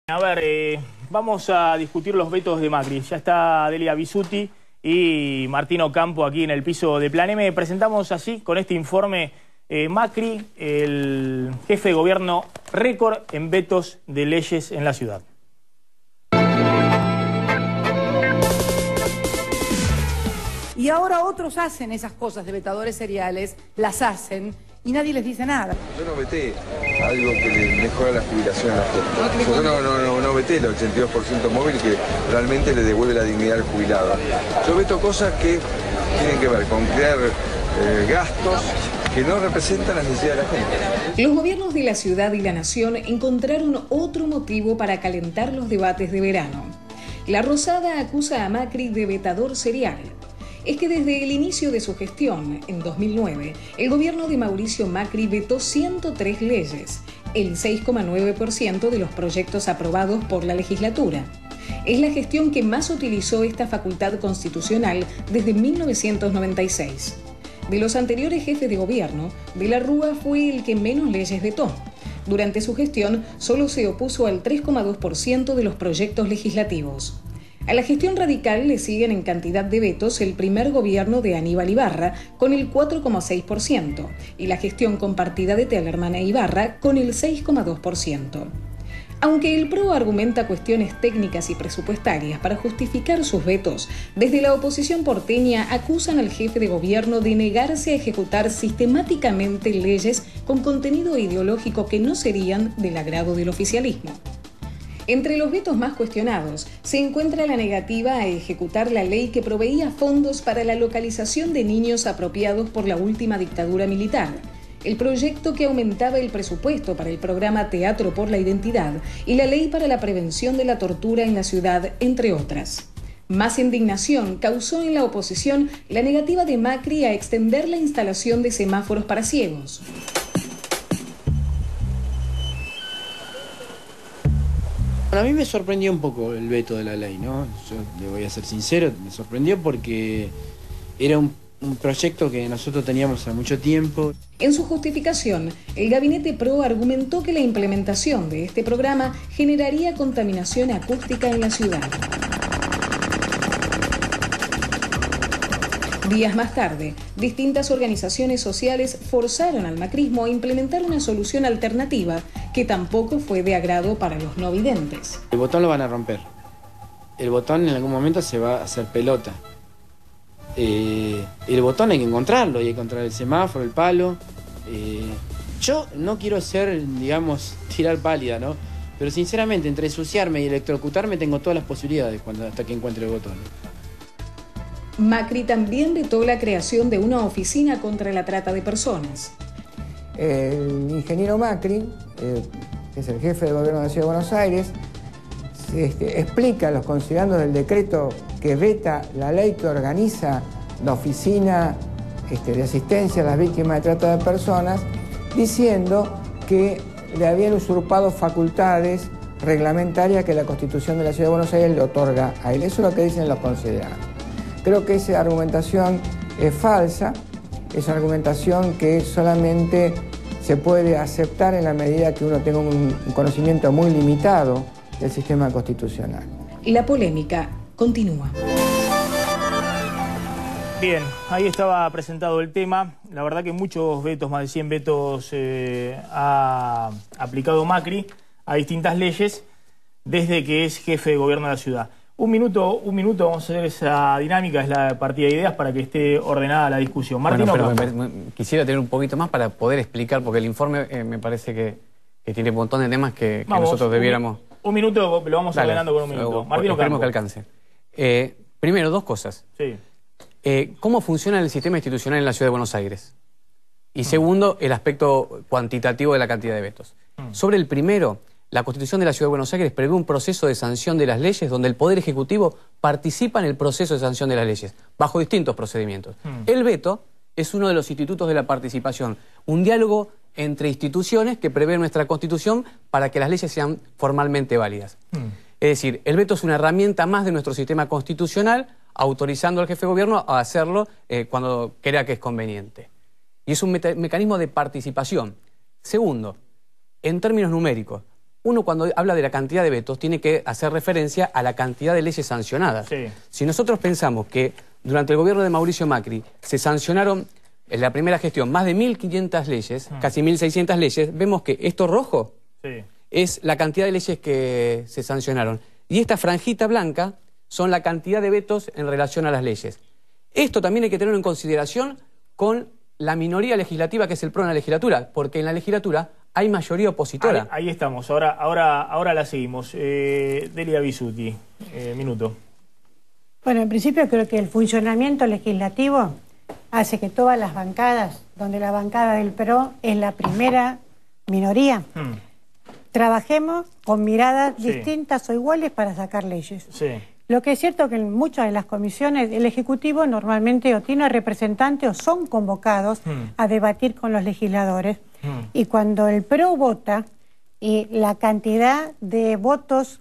A ver, vamos a discutir los vetos de Macri. Ya está Delia Bisutti y Martín Ocampo aquí en el piso de Plan M. Presentamos así, con este informe, Macri, el jefe de gobierno, récord en vetos de leyes en la ciudad. Y ahora otros hacen esas cosas de vetadores seriales, las hacen y nadie les dice nada. Yo no veté algo que le mejora la jubilación a la gente. Yo no veté el 82% móvil que realmente le devuelve la dignidad al jubilado. Yo veto cosas que tienen que ver con crear gastos que no representan las necesidades de la gente. Los gobiernos de la ciudad y la nación encontraron otro motivo para calentar los debates de verano. La Rosada acusa a Macri de vetador serial. Es que desde el inicio de su gestión, en 2009, el gobierno de Mauricio Macri vetó 103 leyes, el 6,9% de los proyectos aprobados por la legislatura. Es la gestión que más utilizó esta facultad constitucional desde 1996. De los anteriores jefes de gobierno, De la Rúa fue el que menos leyes vetó. Durante su gestión, solo se opuso al 3,2% de los proyectos legislativos. A la gestión radical le siguen en cantidad de vetos el primer gobierno de Aníbal Ibarra, con el 4,6%, y la gestión compartida de Tellerman e Ibarra, con el 6,2%. Aunque el PRO argumenta cuestiones técnicas y presupuestarias para justificar sus vetos, desde la oposición porteña acusan al jefe de gobierno de negarse a ejecutar sistemáticamente leyes con contenido ideológico que no serían del agrado del oficialismo. Entre los vetos más cuestionados se encuentra la negativa a ejecutar la ley que proveía fondos para la localización de niños apropiados por la última dictadura militar, el proyecto que aumentaba el presupuesto para el programa Teatro por la Identidad y la ley para la prevención de la tortura en la ciudad, entre otras. Más indignación causó en la oposición la negativa de Macri a extender la instalación de semáforos para ciegos. A mí me sorprendió un poco el veto de la ley, ¿no? Yo le voy a ser sincero, me sorprendió porque era un proyecto que nosotros teníamos hace mucho tiempo. En su justificación, el gabinete PRO argumentó que la implementación de este programa generaría contaminación acústica en la ciudad. Días más tarde, distintas organizaciones sociales forzaron al macrismo a implementar una solución alternativa que tampoco fue de agrado para los no videntes. El botón lo van a romper. El botón en algún momento se va a hacer pelota. El botón hay que encontrarlo, hay que encontrar el semáforo, el palo. Yo no quiero ser, digamos, tirar pálida, ¿no? Pero sinceramente, entre ensuciarme y electrocutarme tengo todas las posibilidades hasta que encuentre el botón. Macri también vetó la creación de una oficina contra la trata de personas. El ingeniero Macri, que es el jefe de gobierno de la Ciudad de Buenos Aires, explica los considerandos del decreto que veta la ley que organiza la oficina de asistencia a las víctimas de trata de personas, diciendo que le habían usurpado facultades reglamentarias que la Constitución de la Ciudad de Buenos Aires le otorga a él. Eso es lo que dicen los considerandos. Creo que esa argumentación es falsa, es una argumentación que solamente se puede aceptar en la medida que uno tenga un conocimiento muy limitado del sistema constitucional. La polémica continúa. Bien, ahí estaba presentado el tema. La verdad que muchos vetos, más de 100 vetos ha aplicado Macri a distintas leyes desde que es jefe de gobierno de la ciudad. Un minuto, vamos a hacer esa dinámica, es la partida de ideas para que esté ordenada la discusión. Martín, bueno, pero quisiera tener un poquito más para poder explicar, porque el informe me parece que tiene un montón de temas que nosotros debiéramos... Un minuto, lo vamos ordenando con un minuto. Martín, esperemos que alcance. Primero, dos cosas. Sí. ¿Cómo funciona el sistema institucional en la Ciudad de Buenos Aires? Y segundo, el aspecto cuantitativo de la cantidad de vetos. Sobre el primero, la Constitución de la Ciudad de Buenos Aires prevé un proceso de sanción de las leyes donde el Poder Ejecutivo participa en el proceso de sanción de las leyes, bajo distintos procedimientos. El veto es uno de los institutos de la participación, un diálogo entre instituciones que prevé nuestra Constitución para que las leyes sean formalmente válidas. Es decir, el veto es una herramienta más de nuestro sistema constitucional, autorizando al jefe de gobierno a hacerlo cuando crea que es conveniente. Y es un mecanismo de participación. Segundo, en términos numéricos, uno cuando habla de la cantidad de vetos tiene que hacer referencia a la cantidad de leyes sancionadas. Sí. Si nosotros pensamos que durante el gobierno de Mauricio Macri se sancionaron en la primera gestión más de 1.500 leyes, casi 1.600 leyes, vemos que esto rojo es la cantidad de leyes que se sancionaron. Y esta franjita blanca son la cantidad de vetos en relación a las leyes. Esto también hay que tenerlo en consideración con la minoría legislativa que es el PRO en la legislatura, porque en la legislatura hay mayoría opositora. Ahí estamos, ahora la seguimos. Delia Bisutti, minuto. Bueno, en principio creo que el funcionamiento legislativo hace que todas las bancadas, donde la bancada del PRO es la primera minoría, trabajemos con miradas distintas o iguales para sacar leyes. Lo que es cierto que en muchas de las comisiones el Ejecutivo normalmente o tiene representantes o son convocados a debatir con los legisladores. Y cuando el PRO vota, y la cantidad de votos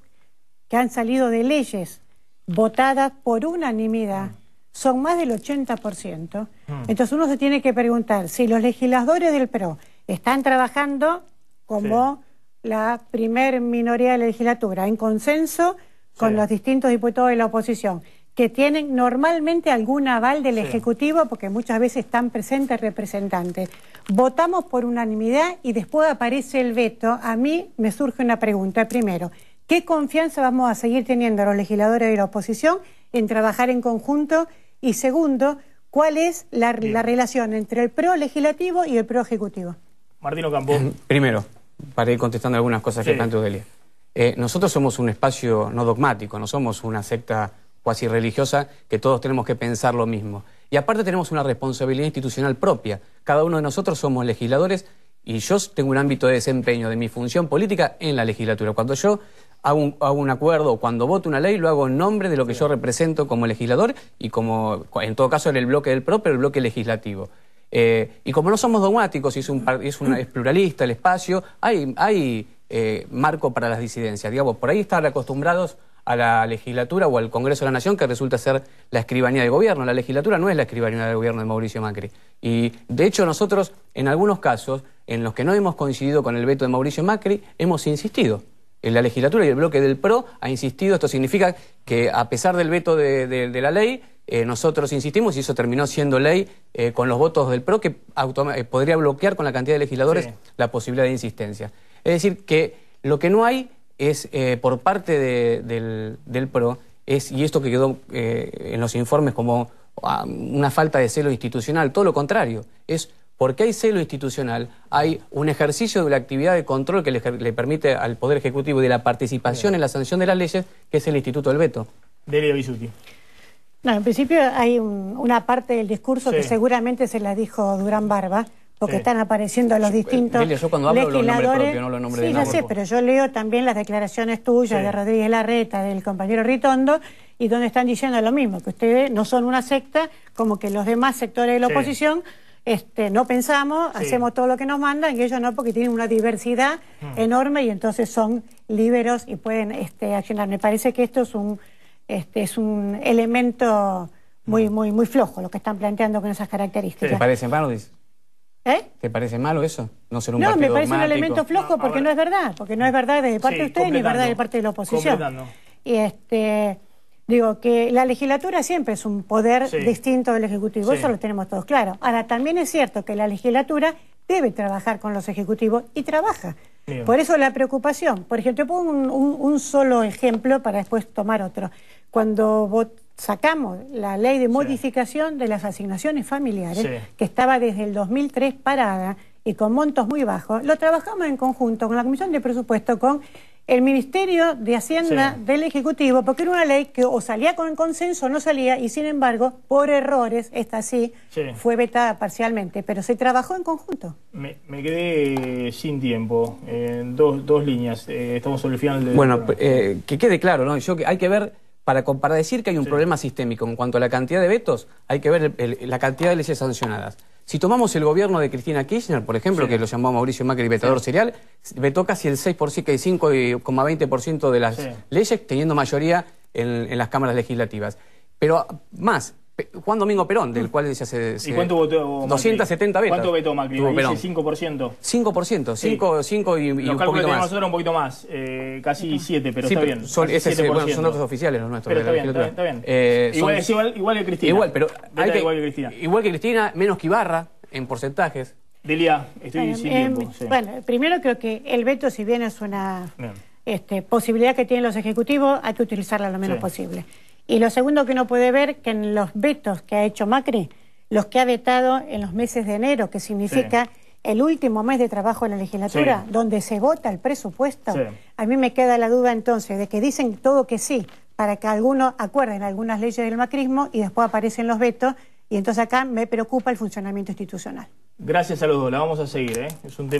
que han salido de leyes votadas por unanimidad son más del 80%. Entonces uno se tiene que preguntar si los legisladores del PRO están trabajando como la primer minoría de la legislatura, en consenso con los distintos diputados de la oposición, que tienen normalmente algún aval del Ejecutivo, porque muchas veces están presentes representantes. Votamos por unanimidad y después aparece el veto. A mí me surge una pregunta. Primero, ¿qué confianza vamos a seguir teniendo los legisladores de la oposición en trabajar en conjunto? Y segundo, ¿cuál es la relación entre el PRO legislativo y el PRO ejecutivo? Martín Ocampo. Primero, para ir contestando algunas cosas que planteó Delia. Nosotros somos un espacio no dogmático, no somos una secta cuasi religiosa que todos tenemos que pensar lo mismo. Y aparte tenemos una responsabilidad institucional propia. Cada uno de nosotros somos legisladores y yo tengo un ámbito de desempeño de mi función política en la legislatura. Cuando yo hago un acuerdo o cuando voto una ley, lo hago en nombre de lo que yo represento como legislador y como, en todo caso, en el bloque del PRO, pero el bloque legislativo. Y como no somos dogmáticos y es pluralista el espacio, hay marco para las disidencias. Digamos, por ahí estar acostumbrados a la legislatura o al Congreso de la Nación, que resulta ser la escribanía de gobierno. La legislatura no es la escribanía de gobierno de Mauricio Macri. Y, de hecho, nosotros, en algunos casos, en los que no hemos coincidido con el veto de Mauricio Macri, hemos insistido. En la legislatura y el bloque del PRO ha insistido. Esto significa que, a pesar del veto de la ley, nosotros insistimos y eso terminó siendo ley con los votos del PRO, que podría bloquear con la cantidad de legisladores la posibilidad de insistencia. Es decir, que lo que no hay es, por parte del PRO, y esto que quedó en los informes como una falta de celo institucional, todo lo contrario, es porque hay celo institucional, hay un ejercicio de la actividad de control que le permite al Poder Ejecutivo de la participación en la sanción de las leyes, que es el Instituto del Veto. Delia Bisutti. No, en principio hay una parte del discurso que seguramente se la dijo Durán Barba, porque están apareciendo los distintos Delia, yo cuando hablo legisladores. Los nombres propios, no los nombres de ya sé, pero yo leo también las declaraciones tuyas de Rodríguez Larreta, del compañero Ritondo, y donde están diciendo lo mismo, que ustedes no son una secta, como que los demás sectores de la oposición no pensamos, hacemos todo lo que nos mandan, y ellos no, porque tienen una diversidad enorme y entonces son liberos y pueden accionar. Me parece que esto es un elemento muy flojo, lo que están planteando con esas características. ¿Te parece malo, dice? ¿Te parece malo eso? No ser un partido me parece dogmático. un elemento flojo porque no es verdad, porque no es verdad de parte de ustedes ni verdad de parte de la oposición. Y digo que la legislatura siempre es un poder distinto del Ejecutivo, eso lo tenemos todos claro. Ahora, también es cierto que la legislatura debe trabajar con los ejecutivos y trabaja. Bien. Por eso la preocupación. Por ejemplo, te pongo un solo ejemplo para después tomar otro. Cuando sacamos la ley de modificación de las asignaciones familiares, que estaba desde el 2003 parada y con montos muy bajos, lo trabajamos en conjunto con la Comisión de Presupuesto, con el Ministerio de Hacienda del Ejecutivo, porque era una ley que o salía con consenso o no salía, y sin embargo, por errores, esta fue vetada parcialmente, pero se trabajó en conjunto. Me quedé sin tiempo, dos líneas, estamos sobre el final del... Bueno, que quede claro, ¿no? Hay que ver, para decir que hay un problema sistémico en cuanto a la cantidad de vetos, hay que ver la cantidad de leyes sancionadas. Si tomamos el gobierno de Cristina Kirchner, por ejemplo, que lo llamó Mauricio Macri vetador serial, vetó casi el 5,20% de las leyes, teniendo mayoría en las cámaras legislativas. Pero más, Juan Domingo Perón, del cual se hace... ¿Y cuánto votó Macri? 270 vetos. ¿Cuánto vetó Macri? Tuvo Perón. Dice 5%. 5%, Sí. 5 y un Los cálculos poquito tenemos más. nosotros un poquito más, casi 7, pero Sí, está pero bien. son, Casi 7%. son datos oficiales los nuestros. Pero está de la bien, legislatura. está bien. Igual que Cristina. Igual, pero Veta igual que Cristina. igual que Cristina, menos que Ibarra en porcentajes. Delia, estoy sin tiempo. Sí. Bueno, primero creo que el veto, si bien es una Bien. posibilidad que tienen los ejecutivos, hay que utilizarla lo menos Sí. posible. Y lo segundo que uno puede ver, que en los vetos que ha hecho Macri, los que ha vetado en los meses de enero, que significa el último mes de trabajo de la legislatura, donde se vota el presupuesto, a mí me queda la duda entonces de que dicen todo que sí, para que algunos acuerden algunas leyes del macrismo y después aparecen los vetos, y entonces acá me preocupa el funcionamiento institucional. Gracias a los dos, la vamos a seguir, ¿eh? Es un tema